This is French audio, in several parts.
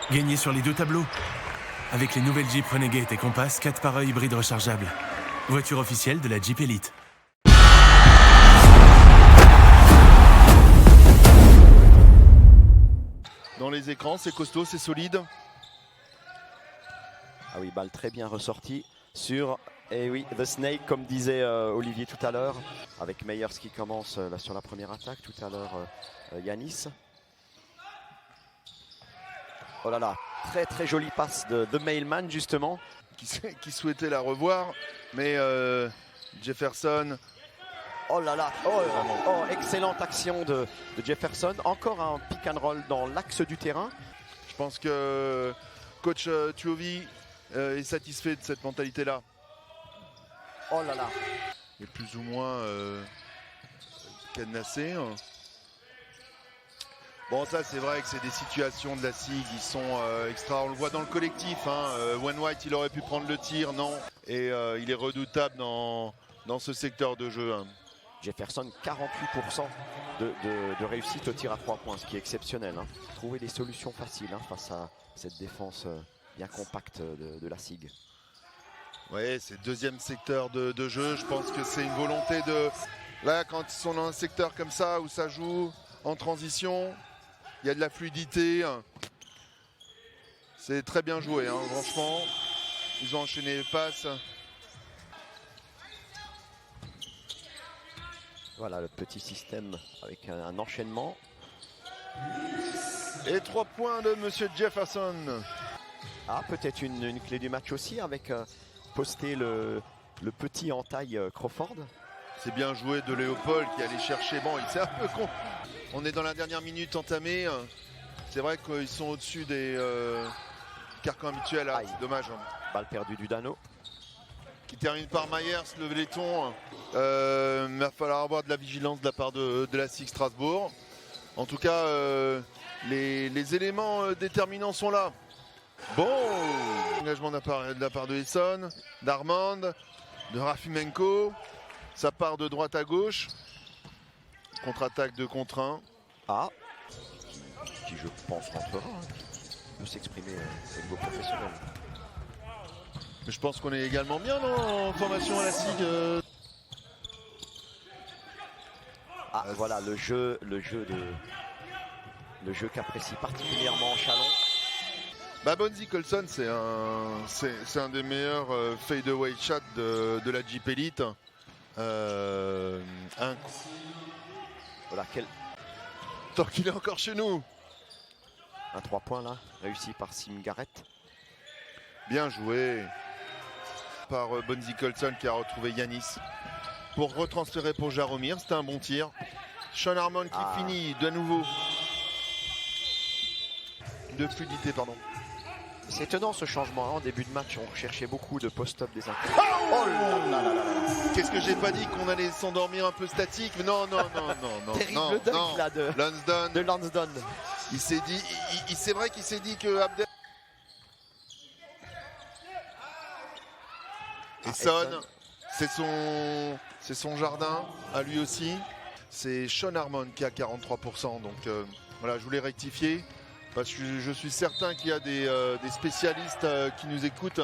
Gagnez sur les deux tableaux. Avec les nouvelles Jeep Renegade et Compass 4x1 hybride rechargeable. Voiture officielle de la Jeep Elite. Dans les écrans, c'est costaud, c'est solide. Ah oui, balle très bien ressortie sur, et oui, The Snake, comme disait Olivier tout à l'heure, avec Meyers qui commence là, sur la première attaque, tout à l'heure Yanis. Oh là là, très très jolie passe de The Mailman justement. Qui souhaitait la revoir, mais Jefferson. Oh là là, oh, excellente action de Jefferson. Encore un pick and roll dans l'axe du terrain. Je pense que coach Tuovi est satisfait de cette mentalité-là. Oh là là. Il est plus ou moins cadenassé. Bon, ça c'est vrai que c'est des situations de la SIG qui sont extra. On le voit dans le collectif. One White, il aurait pu prendre le tir, non. Et il est redoutable dans ce secteur de jeu. Jefferson, 48% de réussite au tir à 3 points, ce qui est exceptionnel. Trouver des solutions faciles face à cette défense bien compacte de la SIG. Oui, c'est le deuxième secteur de jeu. Je pense que c'est une volonté de... Là, quand ils sont dans un secteur comme ça, où ça joue en transition, il y a de la fluidité. C'est très bien joué, franchement. Ils ont enchaîné les passes. Voilà le petit système avec un enchaînement. Et 3 points de Monsieur Jefferson. Ah, peut-être une clé du match aussi avec poster le petit en taille Crawford. C'est bien joué de Léopold qui allait chercher. Bon, c'est un peu con. On est dans la dernière minute entamée. C'est vrai qu'ils sont au-dessus des carcans habituels. C'est dommage. Balle perdue du Dano. Qui termine par Myers, le laiton. Il va falloir avoir de la vigilance de la part de la SIG Strasbourg. En tout cas, les éléments déterminants sont là. Bon, engagement de la part de Esson, d'Armand, de Rafimenko. Ça part de droite à gauche. Contre-attaque 2 contre 1. Ah, qui je pense rentrera, peut s'exprimer au niveau professionnel. Mais je pense qu'on est également bien en formation à la SIG. Ah, voilà le jeu qu'apprécie particulièrement Chalon. Bonzi Colson, c'est un des meilleurs fadeaway shots de la Jeep Elite. Voilà, tant qu'il est encore chez nous. Un 3 points là, réussi par Sim Garrett. Bien joué par Bonzi Colson qui a retrouvé Yanis pour retransférer pour Jaromir. C'était un bon tir. Sean Harmon qui finit de nouveau de fluidité, pardon. C'est étonnant ce changement. En début de match, on recherchait beaucoup de post-up des inconnus. Oh là là. Qu'est-ce que j'ai pas dit qu'on allait s'endormir un peu statique? Mais non. Terrible dunk là de Lansdowne. Il s'est dit, c'est vrai qu'il s'est dit que Abdel. Esson, c'est son jardin à lui aussi. C'est Sean Harmon qui a 43%. Donc voilà, je voulais rectifier. Parce que je suis certain qu'il y a des spécialistes qui nous écoutent.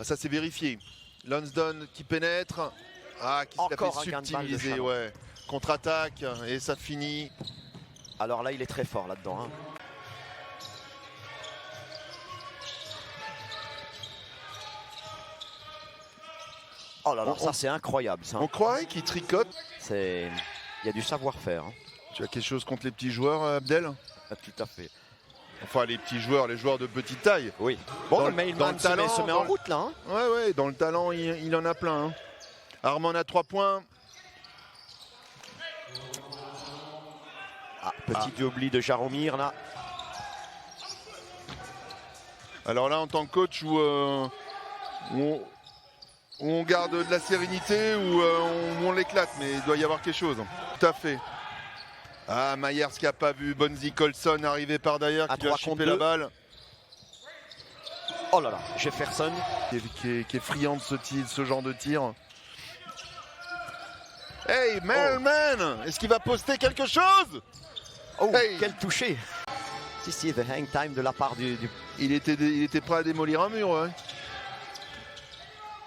Ça c'est vérifié. Lansdowne qui pénètre. Qui se la fait subtiliser. Ouais. Contre-attaque et ça finit. Alors là il est très fort là-dedans. Oh là là, ça c'est incroyable ça. On croirait qu'il tricote. Il y a du savoir-faire. Tu as quelque chose contre les petits joueurs, Abdel? Tout à fait. Enfin, les petits joueurs, les joueurs de petite taille. Oui. Bon, le Mailman se met en route là. Ouais, dans le talent, il en a plein. Armand a 3 points. Petit oubli de Jaromir là. Alors là, en tant que coach, où on garde de la sérénité, où on l'éclate, mais il doit y avoir quelque chose. Tout à fait. Myers qui n'a pas vu Bonzi Colson arriver par derrière, qui lui a chipé la balle. Oh là là, Jefferson. Qui est friand de ce genre de tir. Hey, man, est-ce qu'il va poster quelque chose? Oh, quel toucher. ici, the hang time de la part du... Il était prêt à démolir un mur. Ouais.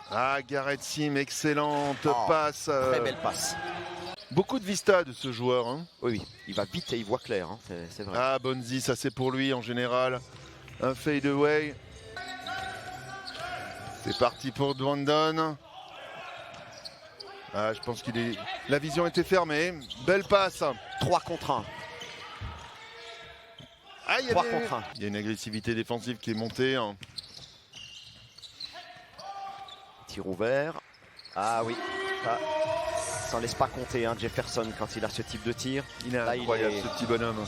Ah, Garrett Sim, excellente passe. Très belle passe. Beaucoup de vista de ce joueur. Hein. Oui, oui, il va vite et il voit clair, hein. C'est vrai. Ah, Bonzi, ça c'est pour lui en général. Un fade away. C'est parti pour Dwandon. Ah, je pense qu'il est... La vision était fermée. Belle passe. 3 contre 1. Ah, il y a 3 contre 1. Il y a une agressivité défensive qui est montée. Hein. Tir ouvert. Ah oui. Ah. Ça ne laisse pas compter, hein, Jefferson, quand il a ce type de tir. Il est Là, incroyable, ce petit bonhomme.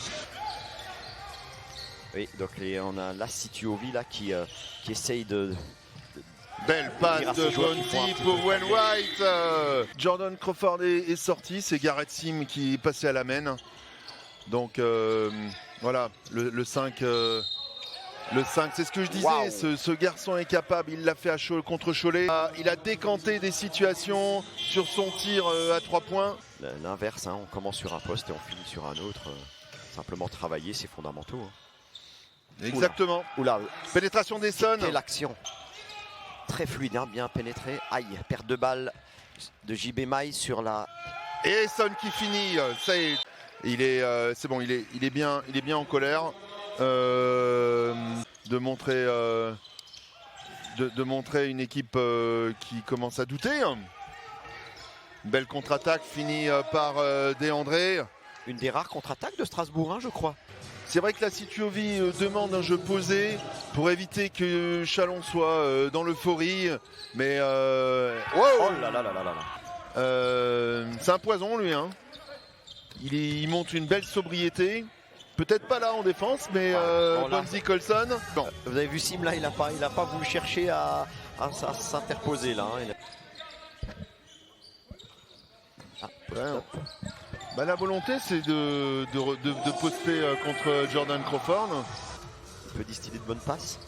Oui, donc on a la Situovi là qui essaye de... Belle passe de Bonzi pour Wayne White. Jordan Crawford est sorti. C'est Garrett Sim qui est passé à la main. Donc voilà, le 5. Le 5, c'est ce que je disais. Wow. Ce garçon est capable. Il l'a fait contre Cholet. Il a décanté des situations sur son tir à 3 points. L'inverse, hein, on commence sur un poste et on finit sur un autre. Simplement travailler, c'est fondamentaux. Hein. Exactement. Oula. Pénétration d'Esson. Quelle action. Très fluide, hein, bien pénétré. Aïe, perte de balle de JB Maille sur la... Et Esson qui finit. Ça y est. C'est bon, il est bien en colère. De montrer une équipe qui commence à douter. Belle contre-attaque finie par Deandré. Une des rares contre-attaques de Strasbourg, hein, je crois. C'est vrai que la Situovi demande un jeu posé pour éviter que Chalon soit dans l'euphorie. Mais Oh là là là là là. c'est un poison lui. Hein. Il montre une belle sobriété. Peut-être pas là en défense, mais Bonzi Colson. Bon. Vous avez vu Sim là, il a pas voulu chercher à s'interposer là. Hein. Ouais. Bah, la volonté c'est de poster contre Jordan Crawford. Il peut distiller de bonnes passes.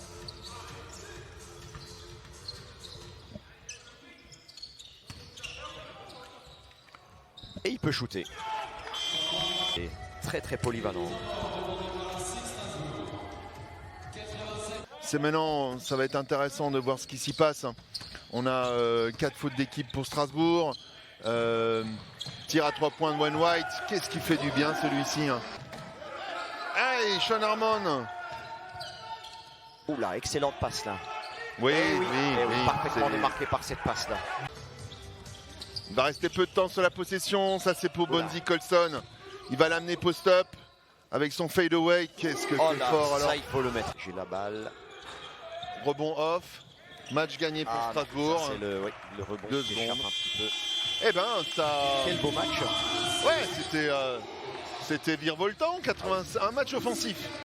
Et il peut shooter. Et très très polyvalent. C'est maintenant, ça va être intéressant de voir ce qui s'y passe. On a 4 fautes d'équipe pour Strasbourg. Tir à 3 points de Wayne White. Qu'est-ce qui fait du bien celui-ci hein. Hey, Sean Harmon. Oula, excellente passe là. Oui, Parfaitement démarqué par cette passe là. Il va rester peu de temps sur la possession. Ça c'est pour Bonzi Colson. Il va l'amener post-up avec son fade away. Qu'est-ce que c'est fort alors. Ça il faut le mettre. J'ai la balle. Rebond off. Match gagné pour Strasbourg. C'est le rebond 2 qui échappe secondes. un petit peu. Eh ben ça. Quel beau match. Ouais, c'était virevoltant. Un match offensif.